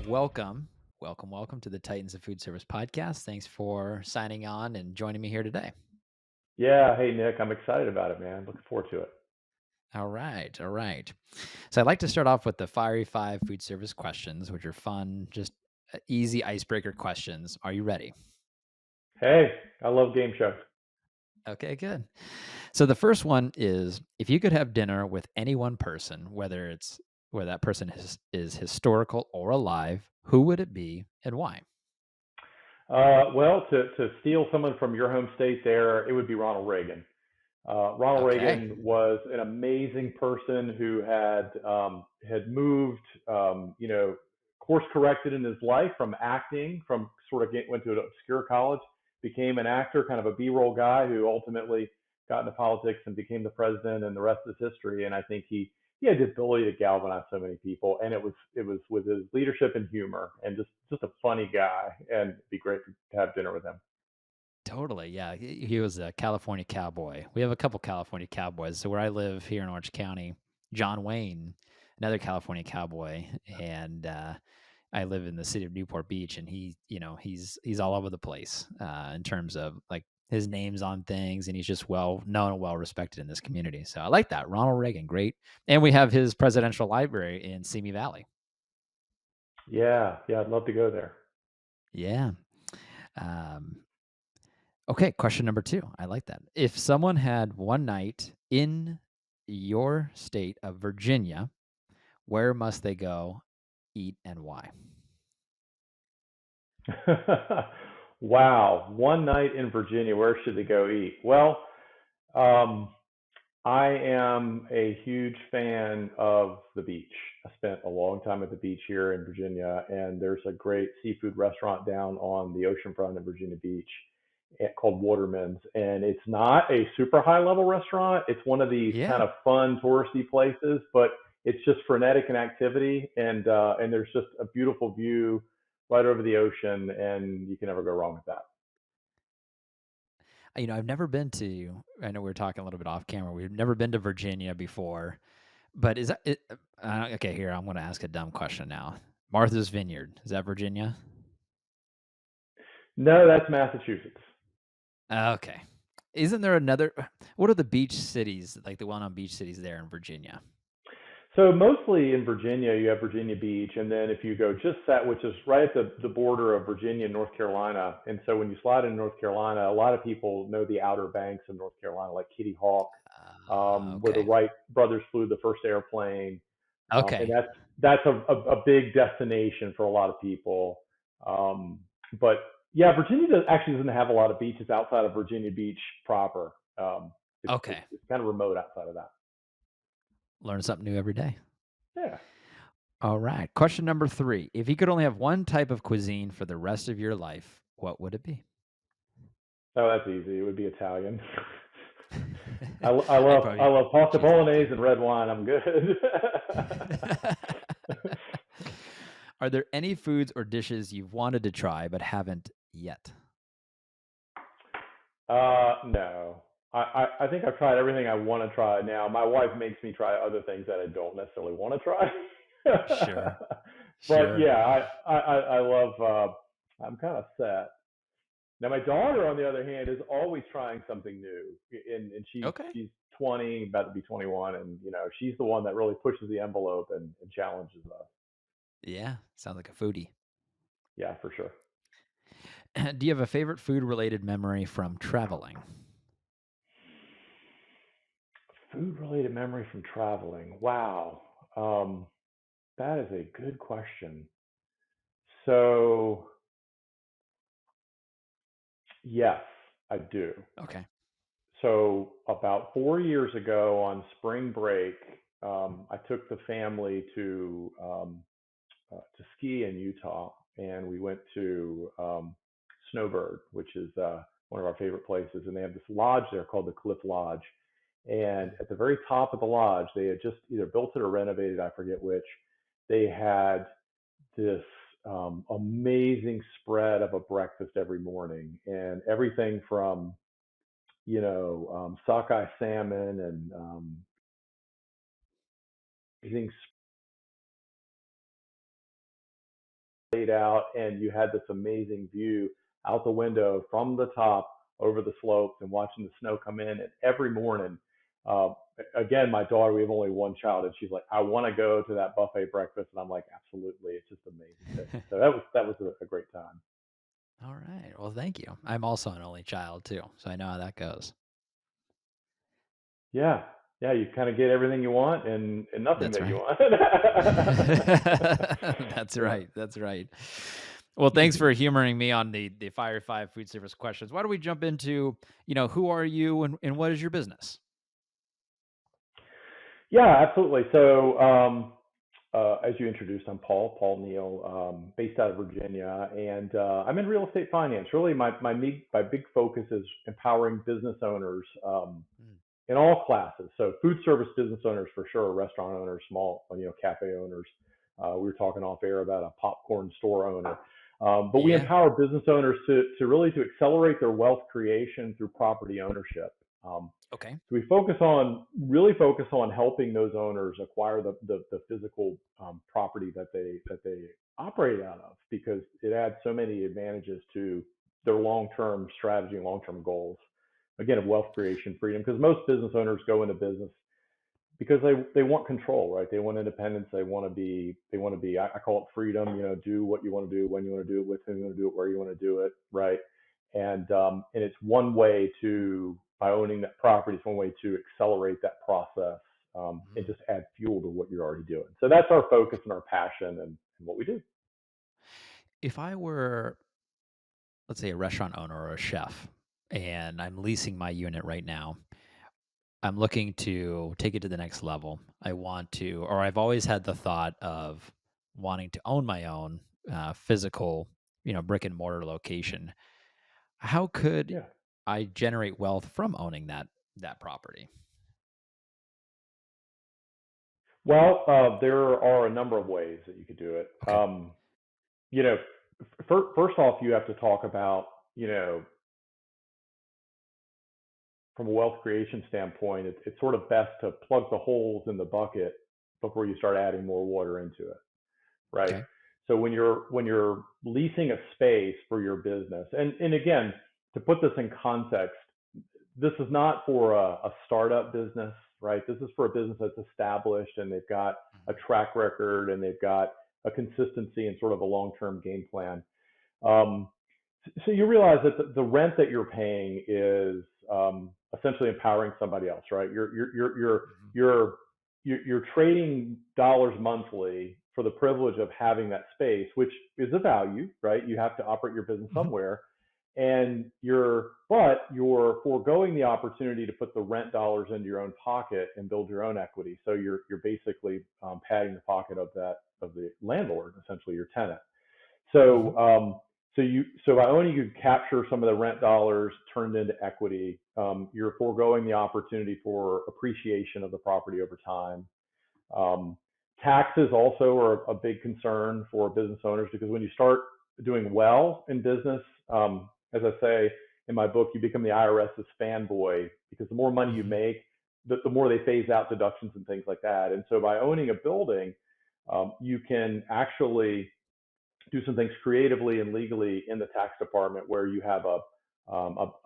welcome to the Titans of Food Service podcast. Thanks for signing on and joining me here today. Yeah. Hey, Nick, I'm excited about it, man. Looking forward to it. All right. So I'd like to start off with the Fiery Five food service questions, which are fun, just easy icebreaker questions. Are you ready? Hey, I love game shows. Okay, good. So the first one is if you could have dinner with any one person, whether that person is historical or alive, who would it be and why? Well, to steal someone from your home state there, it would be Ronald Reagan. Ronald Okay. Reagan was an amazing person who had moved, course corrected in his life from acting, from went to an obscure college, became an actor, kind of a B-roll guy who ultimately got into politics and became the president, and the rest is history. And I think he had the ability to galvanize so many people, and it was with his leadership and humor, and just a funny guy, and it'd be great to have dinner with him. Totally, yeah. He was a California cowboy. We have a couple California cowboys. So where I live here in Orange County, John Wayne, another California cowboy, and I live in the city of Newport Beach, and he's all over the place in terms of like his name's on things, and he's just well known and well respected in this community. So I like that. Ronald Reagan, great, and we have his presidential library in Simi Valley. Yeah, I'd love to go there. Yeah. Um, Okay, question number 2. I like that. If someone had one night in your state of Virginia, where must they go, eat, and why? Wow, one night in Virginia, where should they go eat? Well, um, I am a huge fan of the beach. I spent a long time at the beach here in Virginia, and there's a great seafood restaurant down on the oceanfront in Virginia Beach called Waterman's. And it's not a super high level restaurant. It's one of these Yeah. kind of fun touristy places, but it's just frenetic in activity, and there's just a beautiful view right over the ocean, and you can never go wrong with that. I've never been to I know we were talking a little bit off camera. We've never been to Virginia before, but is that it okay, here, I'm gonna ask a dumb question now. Martha's Vineyard, is that Virginia? No, that's Massachusetts. Okay. Isn't there another what are the beach cities, like the well-known beach cities there in Virginia? So mostly in Virginia, you have Virginia Beach, and then if you go just that, which is right at the border of Virginia and North Carolina, and so when you slide into North Carolina, a lot of people know the Outer Banks of North Carolina, like Kitty Hawk, where the Okay. Wright brothers flew the first airplane, and Okay. that's a big destination for a lot of people. Um, but yeah, Virginia actually doesn't have a lot of beaches outside of Virginia Beach proper. It's, it's Okay. it's kind of remote outside of that. Learn something new every day. Yeah. All right. Question number 3. If you could only have one type of cuisine for the rest of your life, what would it be? Oh, that's easy. It would be Italian. I I'd love I probably love pasta choose that too. bolognese and red wine. I'm good. Are there any foods or dishes you've wanted to try but haven't yet? No. I think I've tried everything I want to try now. My wife makes me try other things that I don't necessarily want to try. Sure. But Sure. yeah, I love. I'm kind of set. Now my daughter, on the other hand, is always trying something new, and Okay. she's 20, about to be 21, and she's the one that really pushes the envelope and challenges us. Yeah. Sounds like a foodie. Yeah, for sure. Do you have a favorite food related memory from traveling? Food related memory from traveling. Wow. That is a good question. So, yes, I do. Okay. So, about 4 years ago on spring break, I took the family to ski in Utah, and we went to Snowbird, which is one of our favorite places. And they have this lodge there called the Cliff Lodge. And at the very top of the lodge, they had just either built it or renovated, I forget which. They had this amazing spread of a breakfast every morning, and everything from sockeye salmon and amazing laid out, and you had this amazing view out the window from the top over the slopes and watching the snow come in. And every morning, uh, again, my daughter, we have only one child, and she's like, I want to go to that buffet breakfast. And I'm like, absolutely. It's just amazing to me. So that was a great time. All right. Well, thank you. I'm also an only child too, so I know how that goes. Yeah. Yeah. You kind of get everything you want and nothing That's that you right. want. That's Yeah. right. That's right. Well, thanks for humoring me on the Fire Five food service questions. Why don't we jump into, who are you and what is your business? Yeah, absolutely. So, as you introduced, I'm Paul Neal, based out of Virginia, and I'm in real estate finance. Really, my big focus is empowering business owners Mm, in all classes. So, food service business owners for sure, restaurant owners, small cafe owners. We were talking off air about a popcorn store owner. But we yeah. empower business owners to really to accelerate their wealth creation through property ownership. Okay. So we really focus on helping those owners acquire the physical property that they operate out of, because it adds so many advantages to their long-term strategy and long-term goals. Again, of wealth creation, freedom, because most business owners go into business because they want control, right? They want independence. They want to be. I call it freedom. Do what you want to do, when you want to do it, with whom you want to do it, where you want to do it, right? And it's one way to by owning that property. It's one way to accelerate that process and Mhm. just add fuel to what you're already doing. So that's our focus and our passion and what we do. If I were, let's say, a restaurant owner or a chef, and I'm leasing my unit right now, I'm looking to take it to the next level. I want to, or I've always had the thought of wanting to own my own physical, brick and mortar location. How could Yeah. I generate wealth from owning that property? Well, there are a number of ways that you could do it. Okay. You know, first off, you have to talk about you know from a wealth creation standpoint, it's sort of best to plug the holes in the bucket before you start adding more water into it, right? Okay. So when you're leasing a space for your business, and again, to put this in context, this is not for a startup business, right? This is for a business that's established and they've got a Mhm. track record and they've got a consistency and sort of a long-term game plan. Um, so you realize that the rent that you're paying is essentially empowering somebody else, right? Mhm. You're you're trading dollars monthly for the privilege of having that space, which is a value, right? You have to operate your business Mhm. somewhere, and you're foregoing the opportunity to put the rent dollars into your own pocket and build your own equity. So you're basically padding the pocket of the landlord, essentially your tenant. Mhm. So so by owning, you capture some of the rent dollars turned into equity. You're foregoing the opportunity for appreciation of the property over time. Um, Taxes also are a big concern for business owners, because when you start doing well in business, as I say in my book, you become the IRS's fanboy, because the more money you Mhm. make, the more they phase out deductions and things like that. And so by owning a building, you can actually do some things creatively and legally in the tax department, where you have a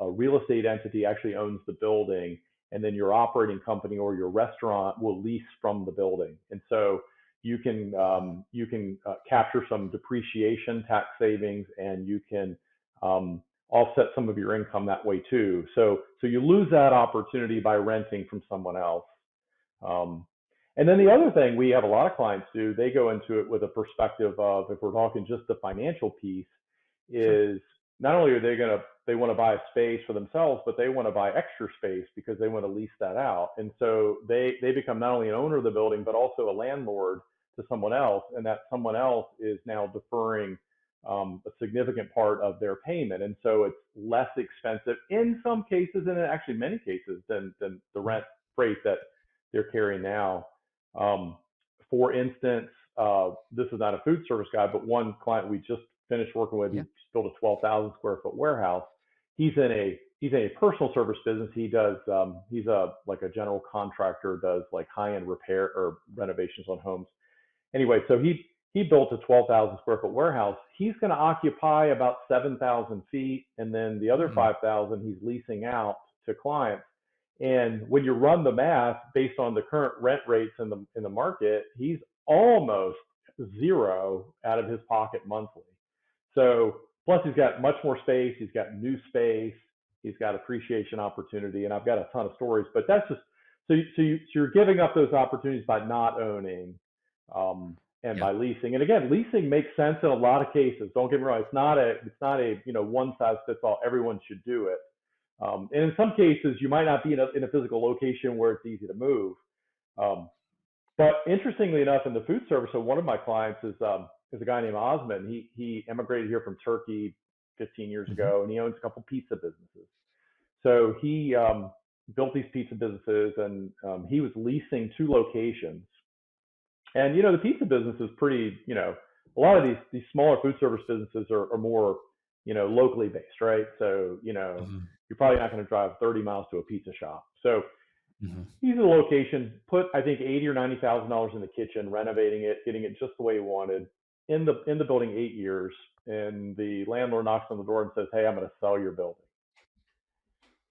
real estate entity actually owns the building, and then your operating company or your restaurant will lease from the building. And so Mhm. you can capture some depreciation tax savings, and you can offset some of your income that way too. So you lose that opportunity by renting from someone else. Um, and then the other thing we have a lot of clients do, they go into it with a perspective of, if we're talking just the financial piece, Sure. is not only are they want to buy a space for themselves, but they want to buy extra space because they want to lease that out. And so they become not only an owner of the building, but also a landlord to someone else. And that someone else is now deferring a significant part of their payment. And so it's less expensive in some cases, and in actually many cases, than the Mhm. rent freight that they're carrying now. Um, for instance, this is not a food service guy, but one client we just finished working with, Yeah. he built a 12,000 square foot warehouse. He's in a personal service business. He's a like a general contractor, does like high end repair or renovations on homes. Anyway, so he built a 12,000 square foot warehouse. He's going to occupy about 7,000 feet, and then the other Mm, 5,000 he's leasing out to clients. And when you run the math based on the current rent rates in the market, he's almost zero out of his pocket monthly. So plus he's got much more space. He's got new space. He's got appreciation opportunity, and I've got a ton of stories. But that's just so you're giving up those opportunities by not owning, and yeah. by leasing. And again, leasing makes sense in a lot of cases. Don't get me wrong; it's not a one size fits all. Everyone should do it. And in some cases, you might not be in a physical location where it's easy to move. Um, but interestingly enough, in the food service, so one of my clients is a guy named Osman. He immigrated here from Turkey 15 years Hmm. ago, and he owns a couple pizza businesses. So he built these pizza businesses, and he was leasing two locations. And the pizza business is pretty. A lot of these smaller food service businesses are more locally based, right? So Hmm. you're probably not going to drive 30 miles to a pizza shop. So Hmm. he's a location, put I think $80,000 or $90,000 in the kitchen, renovating it, getting it just the way he wanted. In the building 8 years, and the landlord knocks on the door and says, "Hey, I'm going to sell your building."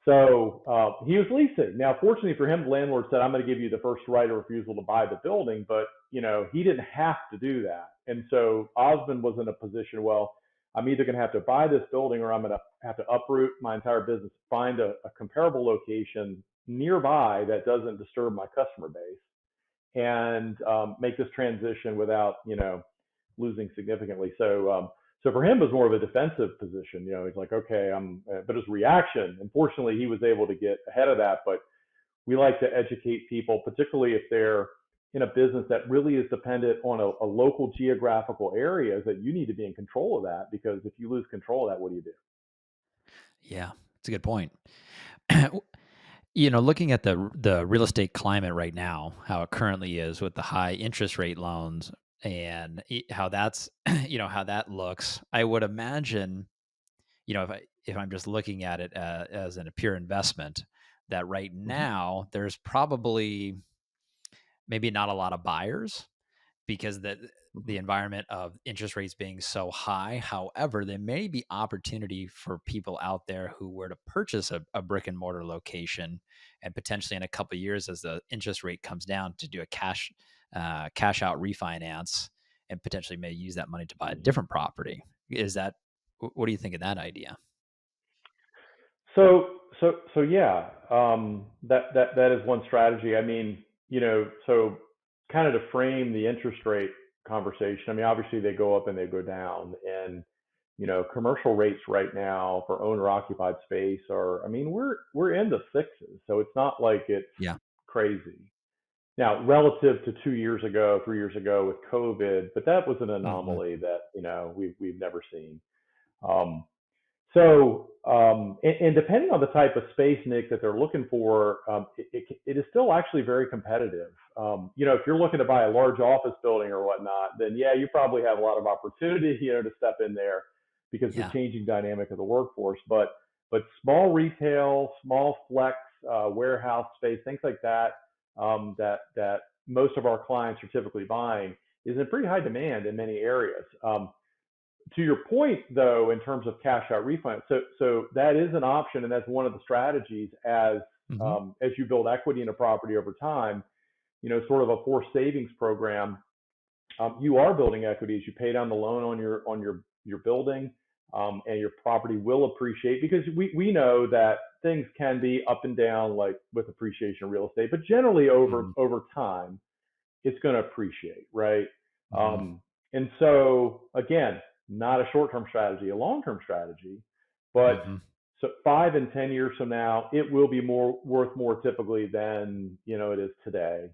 So he was leasing. Now, fortunately for him, the landlord said, "I'm going to give you the first right of refusal to buy the building," but he didn't have to do that. And so Osmond was in a position, well, I'm either going to have to buy this building, or I'm going to have to uproot my entire business, find a comparable location nearby that doesn't disturb my customer base, and make this transition without losing significantly. So for him, it was more of a defensive position. He's like, okay, but his reaction, unfortunately, he was able to get ahead of that. But we like to educate people, particularly if they're in a business that really is dependent on a local geographical area, is that you need to be in control of that, because if you lose control of that, what do you do? Yeah, it's a good point. Looking at the real estate climate right now, how it currently is with the high interest rate loans and how that's how that looks, I would imagine, if I'm just looking at it as a pure investment, that right Mm-hmm. now there's probably maybe not a lot of buyers because the environment of interest rates being so high. However, there may be opportunity for people out there who were to purchase a brick and mortar location and potentially in a couple of years, as the interest rate comes down, to do a cash out refinance and potentially may use that money to buy a Mm-hmm. different property. Is that what do you think of that idea? So yeah, that is one strategy. I mean, so kind of to frame the interest rate conversation. I mean, obviously they go up and they go down, and commercial rates right now for owner occupied space are. I mean, we're in the sixes, so it's not like it's Yeah. crazy. Now, relative to 2 years ago, 3 years ago with COVID, but that was an Hmm. anomaly that we've never seen. Um, and depending on the type of space, Nick, that they're looking for, it is still actually very competitive. If you're looking to buy a large office building or whatnot, then yeah, you probably have a lot of opportunity, to step in there, because of the Yeah. changing dynamic of the workforce. But small retail, small flex warehouse space, things like that, that most of our clients are typically buying, is in pretty high demand in many areas. To your point, though, in terms of cash out refinance, so that is an option, and that's one of the strategies Hmm. as you build equity in a property over time. Sort of a forced savings program. You are building equity as you pay down the loan on your building, and your property will appreciate, because we know that things can be up and down, like with appreciation of real estate, but generally over Hmm. over time it's going to appreciate, right? Hmm. And so again, not a short-term strategy, a long-term strategy, but Hmm. so 5 and 10 years from now, it will be worth more typically than it is today.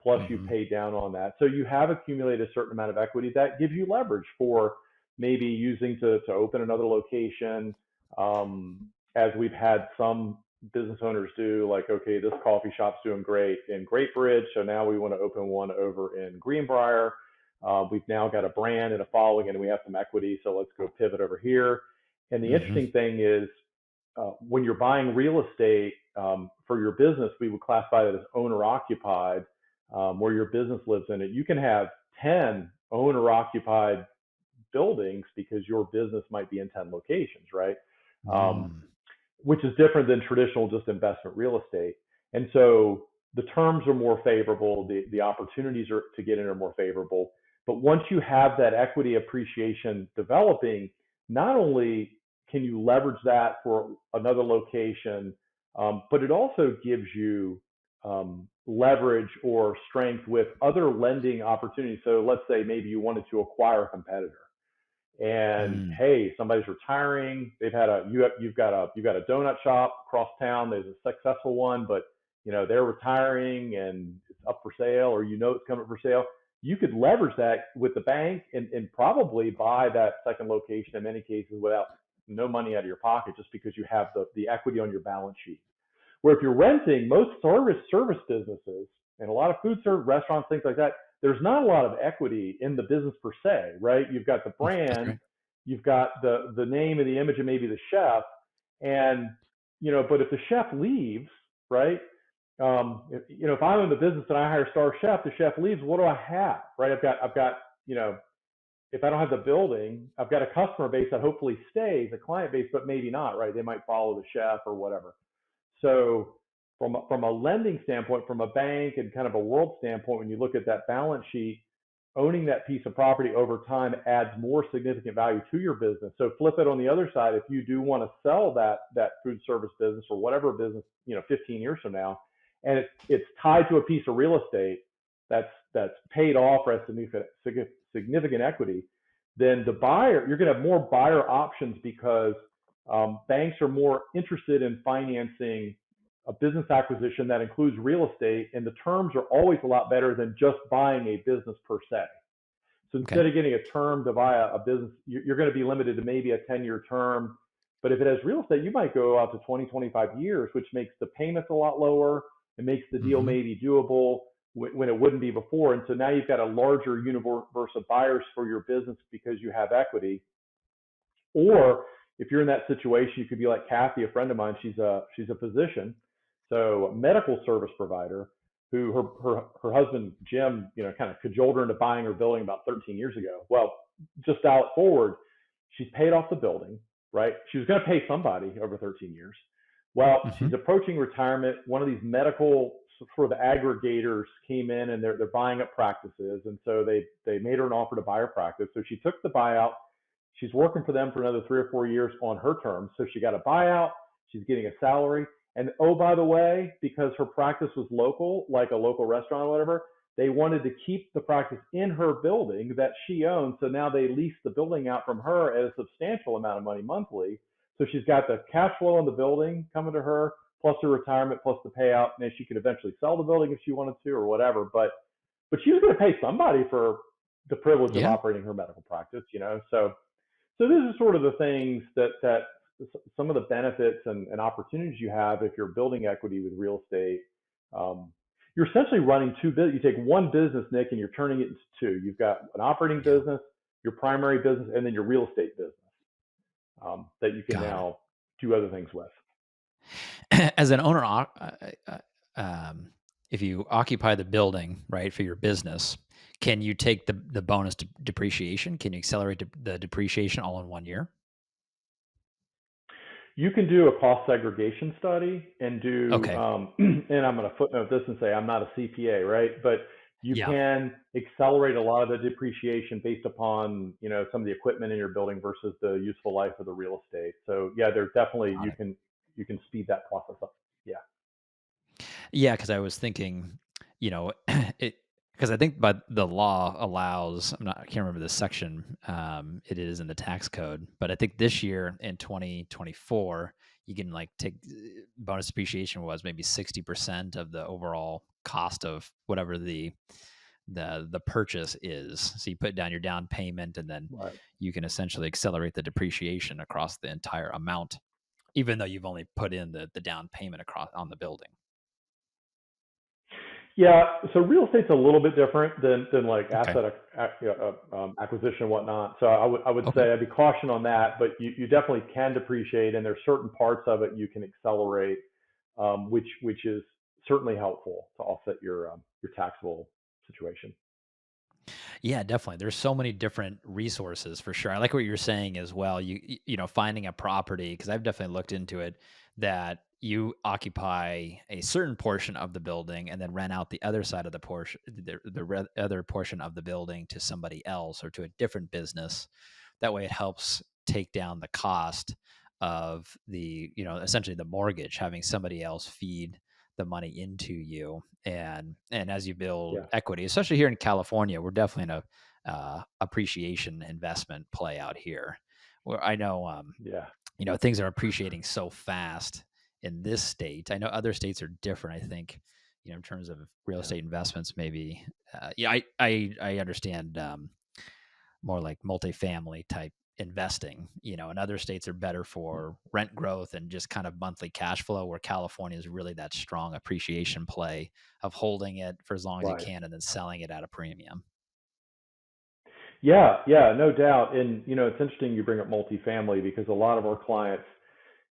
Plus, you Hmm. pay down on that, so you have accumulated a certain amount of equity that gives you leverage for maybe using to open another location. Um, as we've had some business owners do, like, okay, this coffee shop's doing great in Great Bridge, so now we want to open one over in Greenbrier. We've now got a brand and a following, and we have some equity, so let's go pivot over here. And the Hmm. interesting thing is, when you're buying real estate for your business, we would classify that as owner occupied, where your business lives in it. You can have 10 owner occupied buildings because your business might be in 10 locations, right? Um, Mm, which is different than traditional just investment real estate. And so the terms are more favorable, the opportunities are, to get in are more favorable. But once you have that equity appreciation developing, not only can you leverage that for another location, but it also gives you leverage or strength with other lending opportunities. So let's say maybe you wanted to acquire a competitor and mm, hey, somebody's retiring. They've had you've got a donut shop across town. There's a successful one, but they're retiring and it's up for sale, or it's coming for sale. You could leverage that with the bank and probably buy that second location in many cases without no money out of your pocket, just because you have the equity on your balance sheet. Where if you're renting, most service businesses and a lot of food service restaurants, things like that, there's not a lot of equity in the business per se, right? You've got the that's brand, right. you've got the name and the image of maybe the chef, and but if the chef leaves, right? If I'm in the business and I hire a star chef, the chef leaves, what do I have, right? I've got if I don't have the building, I've got a customer base that hopefully stays, a client base, but maybe not, right? They might follow the chef or whatever. So from a lending standpoint, from a bank and kind of a world standpoint, when you look at that balance sheet, owning that piece of property over time adds more significant value to your business. So flip it on the other side. If you do want to sell that food service business or whatever business, 15 years from now, and it's tied to a piece of real estate that's paid off or has significant equity, then the buyer, you're going to have more buyer options because banks are more interested in financing a business acquisition that includes real estate, and the terms are always a lot better than just buying a business per se. So Okay. instead of getting a term to buy a business, you're going to be limited to maybe a 10-year term. But if it has real estate, you might go out to 20, 25 years, which makes the payments a lot lower. It makes the deal Hmm. maybe doable when it wouldn't be before. And so now you've got a larger universe of buyers for your business because you have equity. Or if you're in that situation, you could be like Kathy, a friend of mine. She's a physician, so a medical service provider who her husband Jim, kind of cajoled her into buying her building about 13 years ago. Well, just dial it forward, she's paid off the building, right? She was going to pay somebody over 13 years. Well, Hmm. she's approaching retirement. One of these medical for the aggregators came in and they're buying up practices, and so they made her an offer to buy her practice. So she took the buyout. She's working for them for another 3 or 4 years on her terms. So she got a buyout. She's getting a salary. And oh, by the way, because her practice was local, like a local restaurant or whatever, they wanted to keep the practice in her building that she owns. So now they lease the building out from her at a substantial amount of money monthly. So she's got the cash flow on the building coming to her, plus her retirement, plus the payout. And then she could eventually sell the building if she wanted to or whatever. But she was going to pay somebody for the privilege of Yeah. operating her medical practice. So this is sort of the things that some of the benefits and opportunities you have if you're building equity with real estate. Um, you're essentially running two business. You take one business, Nick, and you're turning it into two. You've got an operating Yeah. business, your primary business, and then your real estate business that you can Got it. now do other things with. As an owner, um, if you occupy the building, right, for your business, can you take the bonus depreciation? Can you accelerate the depreciation all in 1 year? You can do a cost segregation study and do, Okay. and I'm going to footnote this and say I'm not a CPA, right? But you Yeah. can accelerate a lot of the depreciation based upon, some of the equipment in your building versus the useful life of the real estate. So yeah, there's definitely Got it. you can speed that process up. Yeah. Yeah, because I was thinking, you know, it because I think but the law allows I can't remember the section, it is in the tax code, but I think this year in 2024, you can, like, take bonus depreciation was maybe 60% of the overall cost of whatever the purchase is. So you put down your down payment, and then Right. you can essentially accelerate the depreciation across the entire amount, even though you've only put in the down payment across on the building. Yeah, so real estate's a little bit different than like Okay. asset acquisition and whatnot. So I would Okay. say I'd be caution on that, but you definitely can depreciate, and there's certain parts of it you can accelerate, which is certainly helpful to offset your taxable situation. Yeah, definitely. There's so many different resources for sure. I like what you're saying as well. Finding a property, because I've definitely looked into it, that you occupy a certain portion of the building and then rent out the other side of the portion, other portion of the building to somebody else or to a different business. That way, it helps take down the cost of essentially the mortgage, having somebody else feed the money into you. And as you build Yeah, equity, especially here in California, we're definitely in a appreciation investment play out here. Where I know, yeah, things are appreciating so fast in this state. I know other states are different. I think, in terms of real yeah. estate investments, maybe. Yeah, I understand. More like multifamily type investing, and other states are better for rent growth and just kind of monthly cash flow, where California is really that strong appreciation play of holding it for as long as you Right. can and then selling it at a premium. Yeah, yeah, no doubt. And it's interesting you bring up multifamily because a lot of our clients,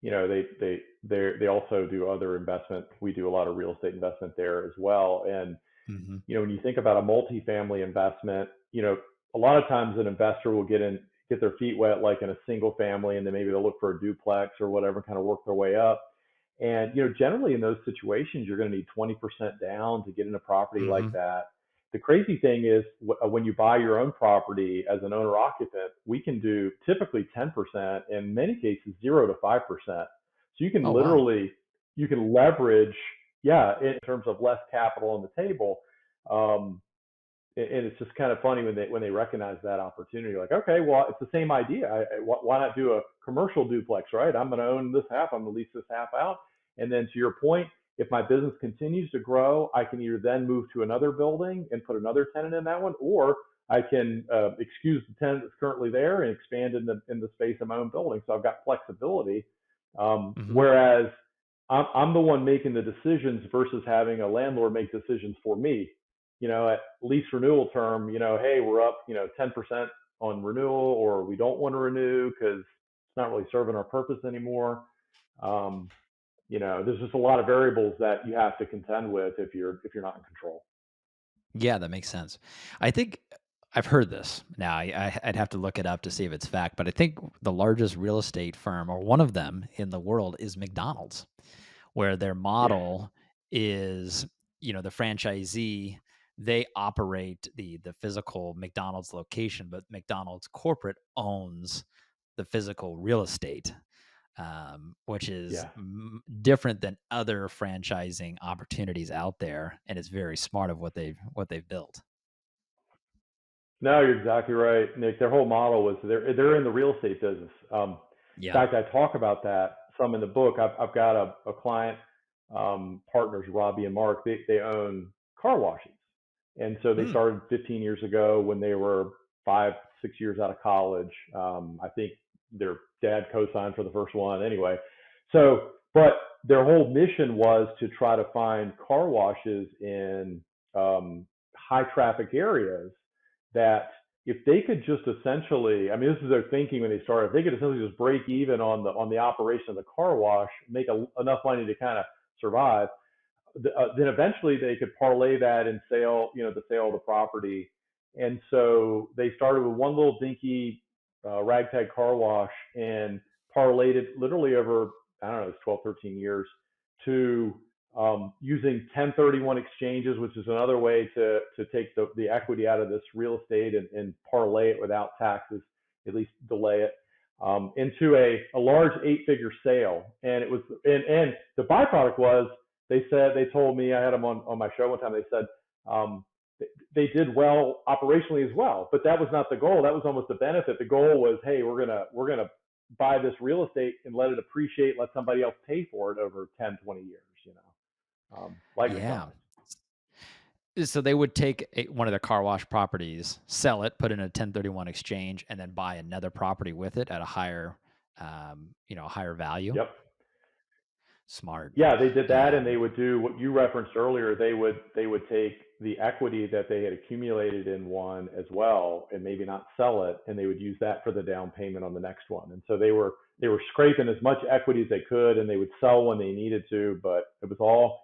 they also do other investment. We do a lot of real estate investment there as well. And Hmm. when you think about a multifamily investment, a lot of times an investor will get their feet wet like in a single family, and then maybe they'll look for a duplex or whatever, kind of work their way up. And generally in those situations, you're going to need 20% down to get in a property like Hmm. that. The crazy thing is when you buy your own property as an owner occupant, we can do typically 10%, in many cases 0 to 5%. So Oh, wow. you can leverage, yeah, in terms of less capital on the table. Um, and it's just kind of funny when they recognize that opportunity. Like, okay, well, it's the same idea. Why not do a commercial duplex, right? I'm going to own this half. I'm going to lease this half out. And then to your point, if my business continues to grow, I can either then move to another building and put another tenant in that one, or I can excuse the tenant that's currently there and expand in the space of my own building. So I've got flexibility. Hmm. Whereas I'm the one making the decisions versus having a landlord make decisions for me. At lease renewal term, hey, we're up, 10% on renewal, or we don't want to renew because it's not really serving our purpose anymore. Um, there's just a lot of variables that you have to contend with if you're not in control. Yeah, that makes sense. I think I've heard this. Now, I'd have to look it up to see if it's fact, but I think the largest real estate firm, or one of them in the world, is McDonald's, where their Yeah. model is, the franchisee, they operate the physical McDonald's location, but McDonald's corporate owns the physical real estate, which is Yeah. different than other franchising opportunities out there, and it's very smart of what they've built. No, you're exactly right, Nick. Their whole model was they're in the real estate business. In Yeah. fact, I talk about that some in the book. I've got a client, partners, Robbie and Mark. They own car washes, and so they Hmm. started 15 years ago when they were 5, 6 years out of college. I think their dad co-signed for the first one anyway. So, but their whole mission was to try to find car washes in high traffic areas that if they could just essentially, I mean, this is their thinking when they started, if they could essentially just break even on the operation of the car wash, make enough money to kind of survive, then eventually they could parlay that in the sale of the property. And so they started with one little dinky ragtag car wash and parlayed it literally over, I don't know, it's 12, 13 years to using 1031 exchanges, which is another way to take the equity out of this real estate and parlay it without taxes, at least delay it, into a large 8-figure sale. And it was, and the byproduct was they told me, I had them on my show one time. They said um, they did well operationally as well, but that was not the goal. That was almost the benefit. The goal was, hey, we're gonna buy this real estate and let it appreciate, let somebody else pay for it over 10, 20 years. Like Yeah. McDonald's. So they would take one of their car wash properties, sell it, put in a 1031 exchange, and then buy another property with it at a higher value. Yep. Smart. Yeah, they did that, and they Um, would do what you referenced earlier. They would take the equity that they had accumulated in one as well, and maybe not sell it, and they would use that for the down payment on the next one. And so they were scraping as much equity as they could, and they would sell when they needed to, but it was all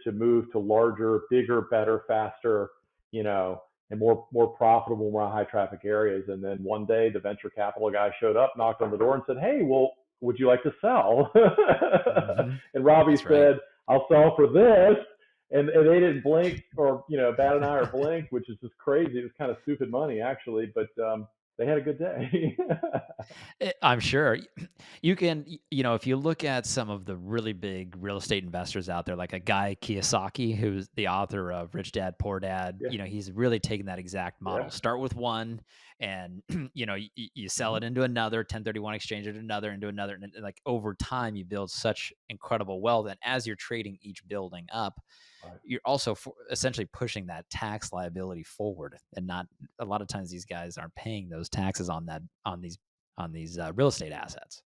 to move to larger, bigger, better, faster, you know, and more profitable, more high traffic areas. And then one day the venture capital guy showed up, knocked on the door, and said, "Hey, well, would you like to sell?" Hmm. And Robbie That's right. said, "I'll sell for this." And they didn't blink or bat an eye or blink, which is just crazy. It was kind of stupid money actually, but they had a good day. I'm sure you can, if you look at some of the really big real estate investors out there, like a guy Kiyosaki, who's the author of Rich Dad Poor Dad, Yeah, he's really taken that exact yeah, model. Start with one, and you sell hmm it into another, 1031 exchange it into another, and like over time, you build such incredible wealth. And as you're trading each building up, right. you're also essentially pushing that tax liability forward, and not a lot of times these guys aren't paying those taxes on these real estate assets.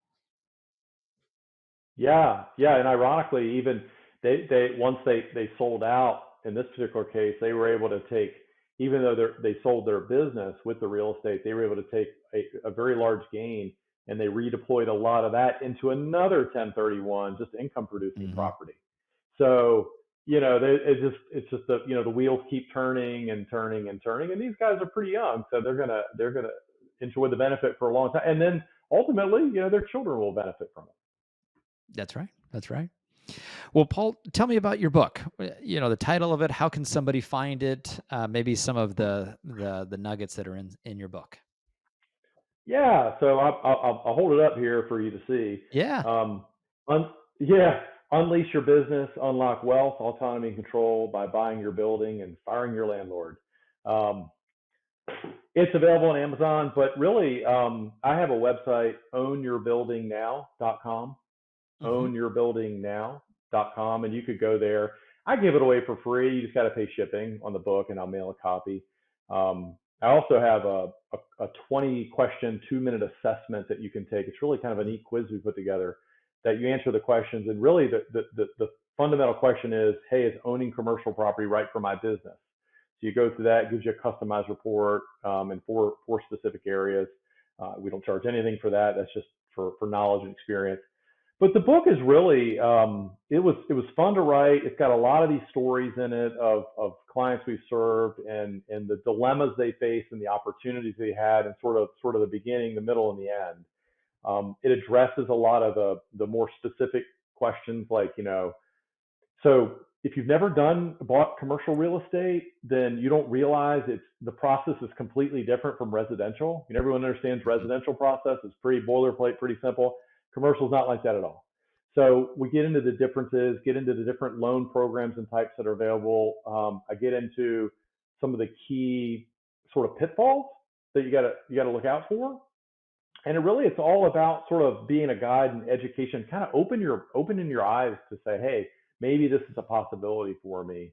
Yeah, yeah, and ironically, even they once they sold out in this particular case, they were able to take, even though they sold their business with the real estate, they were able to take a very large gain, and they redeployed a lot of that into another 1031, just income producing Hmm. property. So it's just the wheels keep turning and turning and turning, and these guys are pretty young, so they're gonna enjoy the benefit for a long time, and then ultimately, their children will benefit from it. That's right. That's right. Well, Paul, tell me about your book. The title of it. How can somebody find it? Maybe some of the nuggets that are in your book. Yeah, so I'll hold it up here for you to see. Yeah. Um, yeah, unleash your business, unlock wealth, autonomy, and control by buying your building and firing your landlord. Um, it's available on Amazon, but really, I have a website, ownyourbuildingnow.com, Hmm. ownyourbuildingnow.com, and you could go there. I give it away for free. You just got to pay shipping on the book, and I'll mail a copy. I also have a 20 question, 2-minute assessment that you can take. It's really kind of a neat quiz we put together that you answer the questions. And really, the fundamental question is, hey, is owning commercial property right for my business? So you go through that, it gives you a customized report in four specific areas. We don't charge anything for that. That's just for knowledge and experience. But the book is really it was fun to write. It's got a lot of these stories in it of clients we've served and the dilemmas they faced and the opportunities they had and sort of the beginning, the middle, and the end. It addresses a lot of the more specific questions like so if you've never bought commercial real estate, then you don't realize the process is completely different from residential. Everyone understands Hmm. residential process is pretty boilerplate, pretty simple. Commercial is not like that at all. So we get into the differences, get into the different loan programs and types that are available. I get into some of the key sort of pitfalls that you gotta look out for, and it's all about sort of being a guide and education, kind of opening your eyes to say, hey, maybe this is a possibility for me.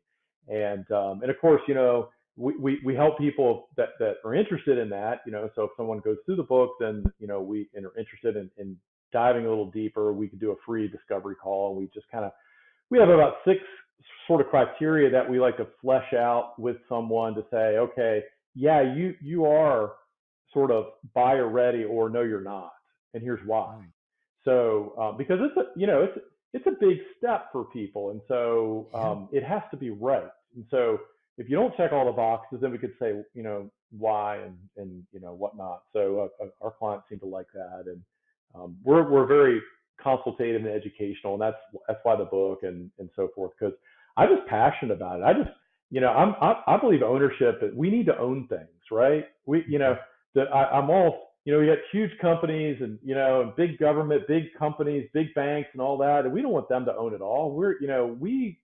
And of course, we help people that are interested in that. So if someone goes through the book, then we and are interested in diving a little deeper, we could do a free discovery call, and we have about 6 sort of criteria that we like to flesh out with someone to say, okay, yeah, you are sort of buyer ready, or no, you're not, and here's why. Mm. So because it's a big step for people, and so Yeah. it has to be right. And so if you don't check all the boxes, then we could say why and whatnot. So our clients seem to like that, and we're very consultative and educational, and that's why the book and so forth, because I'm just passionate about it. I believe ownership. We need to own things, right? Mhm. I'm all we got huge companies and and big government, big companies, big banks, and all that, and we don't want them to own it all. We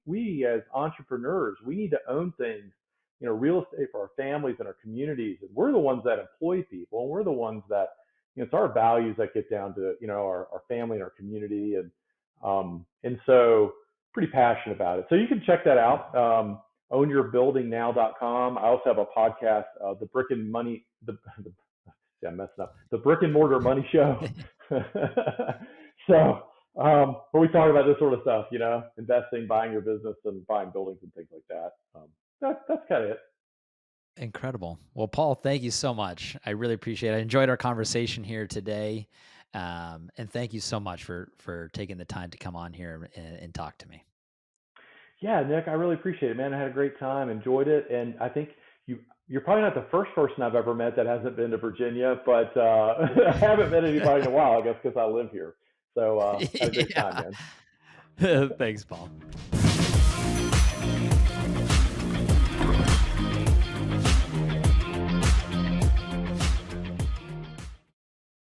as entrepreneurs, we need to own things. Real estate for our families and our communities, and we're the ones that employ people, and we're the ones that it's our values that get down to our family and our community, and so pretty passionate about it. So you can check that out. Ownyourbuildingnow.com. I also have a podcast, the Brick and Money, the yeah, I'm messing up, the Brick and Mortar Money Show. So where we talk about this sort of stuff, investing, buying your business, and buying buildings and things like that. That's kind of it. Incredible. Well, Paul, thank you so much. I really appreciate it. I enjoyed our conversation here today, and thank you so much for taking the time to come on here and talk to me. Yeah, Nick, I really appreciate it, man. I had a great time, enjoyed it, and I think you're probably not the first person I've ever met that hasn't been to Virginia, but I haven't met anybody in a while, I guess, because I live here. So had a great time, Yeah. man. Thanks, Paul.